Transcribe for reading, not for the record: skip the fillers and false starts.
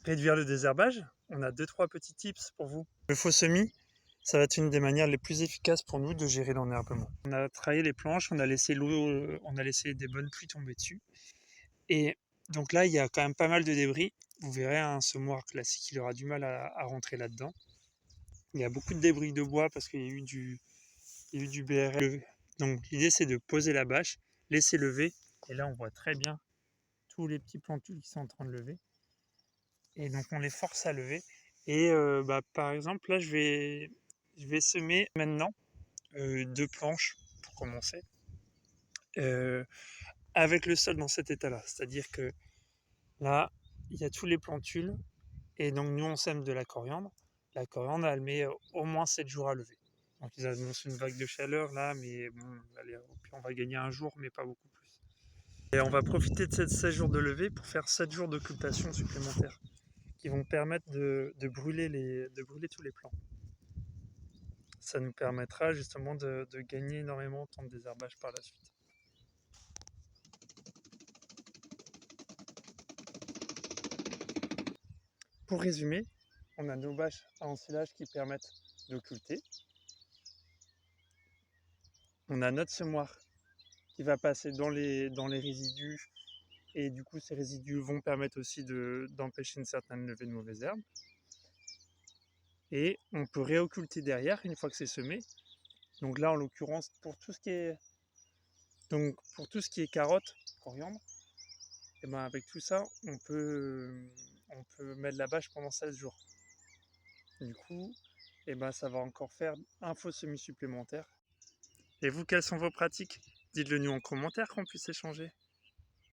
réduire le désherbage, on a 2-3 petits tips pour vous. Le faux semis, ça va être une des manières les plus efficaces pour nous de gérer l'enherbement. On a travaillé les planches, on a laissé l'eau, on a laissé des bonnes pluies tomber dessus. Et donc là, il y a quand même pas mal de débris. Vous verrez, un semoir classique, il aura du mal à rentrer là-dedans. Il y a beaucoup de débris de bois parce qu'il y a eu du BRL. Donc l'idée, c'est de poser la bâche, laisser lever. Et là, on voit très bien tous les petits plantules qui sont en train de lever. Et donc, on les force à lever. Et par exemple, là, je vais semer maintenant 2 planches pour commencer. Avec le sol dans cet état-là. C'est-à-dire que là, il y a tous les plantules. Et donc, nous, on sème de la coriandre. La coriandre, elle met au moins 7 jours à lever. Donc, ils annoncent une vague de chaleur là, mais bon, allez, au pire, on va gagner un jour, mais pas beaucoup plus. Et on va profiter de ces 16 jours de levée pour faire 7 jours d'occultation supplémentaires qui vont permettre de brûler tous les plants. Ça nous permettra justement de gagner énormément de temps de désherbage par la suite. Pour résumer, on a nos bâches à ensilage qui permettent d'occulter. On a notre semoir qui va passer dans les résidus et du coup ces résidus vont permettre aussi d'empêcher une certaine levée de mauvaises herbes. Et on peut réocculter derrière une fois que c'est semé. Donc là en l'occurrence pour tout ce qui est carottes, coriandre, et ben avec tout ça on peut mettre la bâche pendant 16 jours. Du coup, et ben ça va encore faire un faux semis supplémentaire. Et vous, quelles sont vos pratiques? Dites-le nous en commentaire qu'on puisse échanger.